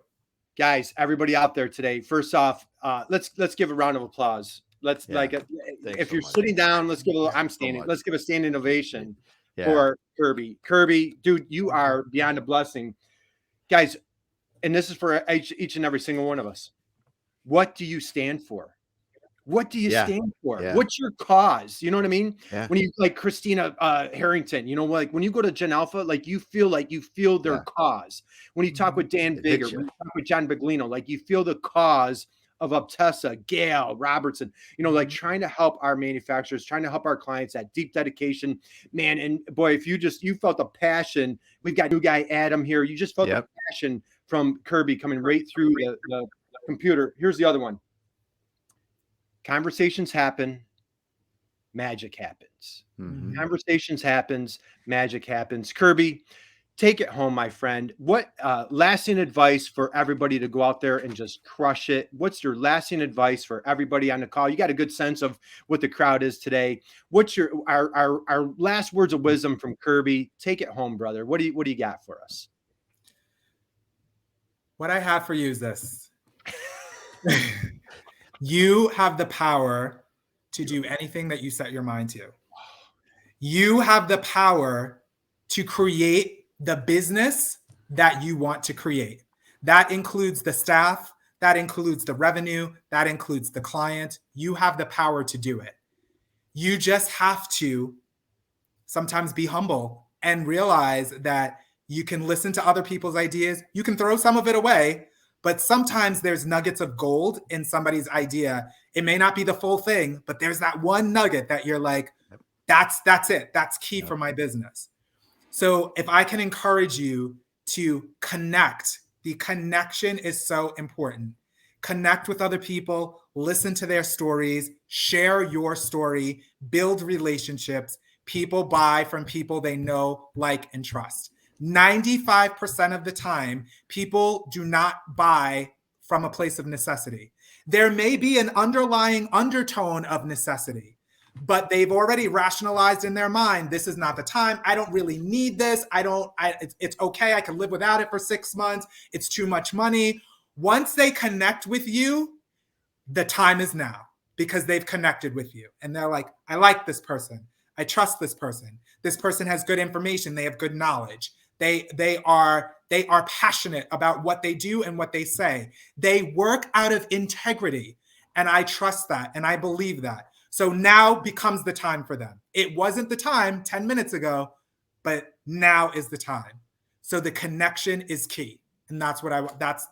Speaker 2: Guys, everybody out there today, first off, let's give a round of applause. Let's if you're sitting down, let's give I'm standing. Let's give a standing ovation for Kirby. Kirby, dude, you are beyond a blessing. Guys, and this is for each and every single one of us. What do you stand for? What do you stand for?
Speaker 1: Yeah.
Speaker 2: What's your cause? You know what I mean?
Speaker 1: Yeah.
Speaker 2: When you like Christina Harrington, you know, like when you go to Gen Alpha, like you feel their cause. When you talk with Dan Bigger, when you talk with John Biglino, like you feel the cause of Uptessa, Gail, Robertson, you know, like trying to help our manufacturers, trying to help our clients, that deep dedication, man. And boy, if you felt the passion, we've got new guy Adam here. You just felt the passion from Kirby coming right through the computer. Here's the other one. Conversations happen, magic happens.
Speaker 1: Mm-hmm.
Speaker 2: Conversations happens, magic happens. Kirby, take it home, my friend. What lasting advice for everybody to go out there and just crush it? What's your lasting advice for everybody on the call? You got a good sense of what the crowd is today. What's our last words of wisdom from Kirby? Take it home, brother. What do you got for us?
Speaker 3: What I have for you is this. You have the power to do anything that you set your mind to. You have the power to create the business that you want to create. That includes the staff, that includes the revenue, that includes the client. You have the power to do it. You just have to sometimes be humble and realize that you can listen to other people's ideas. You can throw some of it away. But sometimes there's nuggets of gold in somebody's idea. It may not be the full thing, but there's that one nugget that you're like, that's it. That's key for my business. So if I can encourage you to connect, the connection is so important. Connect with other people, listen to their stories, share your story, build relationships. People buy from people they know, like, and trust. 95% of the time, people do not buy from a place of necessity. There may be an underlying undertone of necessity, but they've already rationalized in their mind, this is not the time. I don't really need this. It's okay. I can live without it for 6 months. It's too much money. Once they connect with you, the time is now, because they've connected with you. And they're like, I like this person. I trust this person. This person has good information. They have good knowledge. They are passionate about what they do and what they say. They work out of integrity. And I trust that. And I believe that. So now becomes the time for them. It wasn't the time 10 minutes ago, but now is the time. So the connection is key. And that's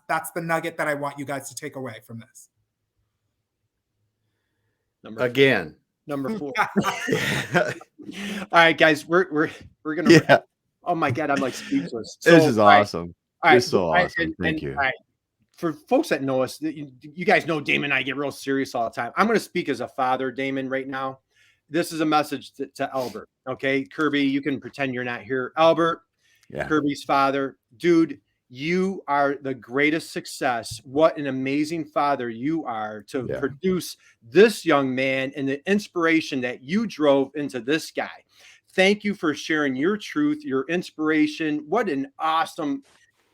Speaker 3: that's the nugget that I want you guys to take away from this.
Speaker 2: Number 4. All right, guys, we're gonna Oh my God, I'm like speechless.
Speaker 1: This is awesome.
Speaker 2: All right,
Speaker 1: this is so awesome. Thank you.
Speaker 2: All right. For folks that know us, you guys know Damon and I get real serious all the time. I'm going to speak as a father, Damon, right now. This is a message to Albert. Okay, Kirby, you can pretend you're not here. Albert, Kirby's father, dude, you are the greatest success. What an amazing father you are to produce this young man and the inspiration that you drove into this guy. Thank you for sharing your truth, your inspiration. What an awesome,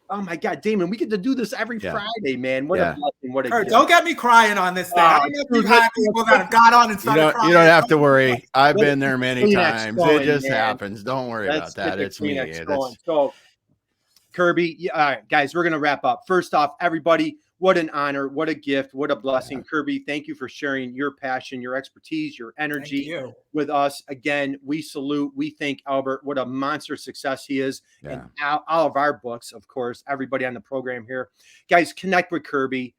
Speaker 2: oh my God, Damon, we get to do this every Friday, man. What a blessing. What a gift.
Speaker 3: Don't get me crying on this thing. I don't know if you've had people that have got on and started crying.
Speaker 1: You don't have to worry. I've been there many times. It just happens. Don't worry about that. It's me.
Speaker 2: So, Kirby, all right, guys, we're going to wrap up. First off, everybody, What an honor, what a gift, what a blessing. Kirby, thank you for sharing your passion, your expertise, your energy with us. Again, we salute, we thank Albert. What a monster success he is. And all of our books, of course, everybody on the program here. Guys, connect with Kirby.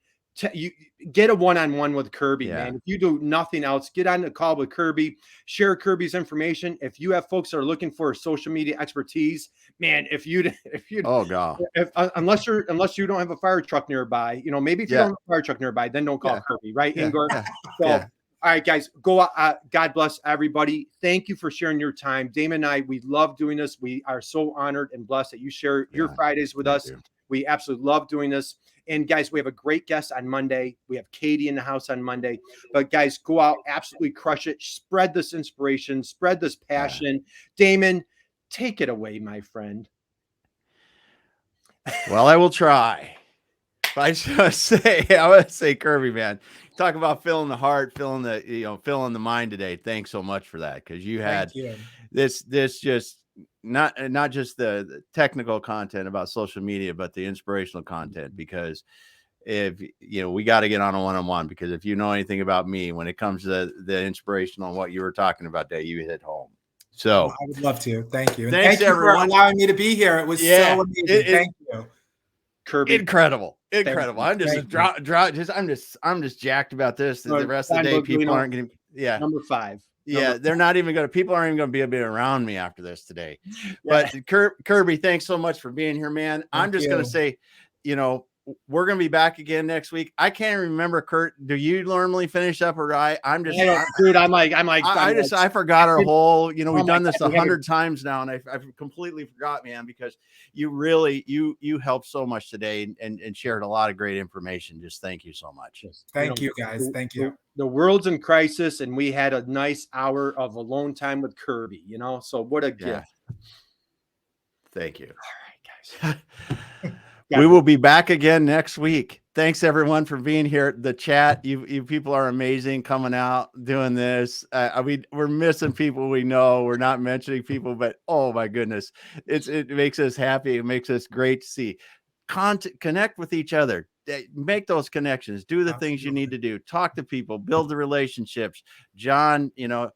Speaker 2: You get a one-on-one with Kirby, man. If you do nothing else, get on the call with Kirby, share Kirby's information. If you have folks that are looking for social media expertise, man, if you unless you don't have a fire truck nearby, you know, maybe if you don't have a fire truck nearby, then don't call Kirby, right? All right, guys, go out. God bless everybody. Thank you for sharing your time. Damon and I, we love doing this. We are so honored and blessed that you share your Fridays with us. We absolutely love doing this. And guys, we have a great guest on Monday. We have Katie in the house on Monday. But guys, go out, absolutely crush it. Spread this inspiration, spread this passion. Damon, take it away, my friend.
Speaker 1: Well, I will try. I would say, Kirby, man, talk about filling the heart, filling the mind today. Thanks so much for that, because you had this just not just the technical content about social media, but the inspirational content. Because if we got to get on a one-on-one, because if you know anything about me, when it comes to the inspirational and what you were talking about today, you hit home. So
Speaker 3: I would love to. Thank you. And
Speaker 1: thanks
Speaker 3: thank you for allowing me to be here. It was so amazing. Thank you.
Speaker 2: Kirby,
Speaker 1: incredible. I'm just I'm just jacked about this. The rest of the day, people aren't going to.
Speaker 2: Number 5.
Speaker 1: They're not even going to. People aren't even going to be able to be around me after this today. But Kirby, thanks so much for being here, man. I'm just going to say, we're going to be back again next week. I can't remember, Curt. Do you normally finish up, or I'm just,
Speaker 2: dude?
Speaker 1: I forgot our whole. We've done this 100 times now, and I've completely forgot, man. Because you really you helped so much today and shared a lot of great information. Just thank you so much.
Speaker 3: Thank you, guys. Thank you.
Speaker 2: The world's in crisis, and we had a nice hour of alone time with Kirby. So what a gift.
Speaker 1: Thank you.
Speaker 2: All right, guys.
Speaker 1: We will be back again next week. Thanks everyone for being here. The chat, you people are amazing, coming out, doing this. We're missing people we know. We're not mentioning people, but oh my goodness, it makes us happy. It makes us great to see. Connect with each other. Make those connections. Do the things you need to do. Talk to people. Build the relationships. John,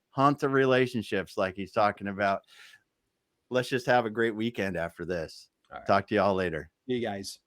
Speaker 1: hunt the relationships like he's talking about. Let's just have a great weekend after this. Talk to y'all later.
Speaker 2: You guys.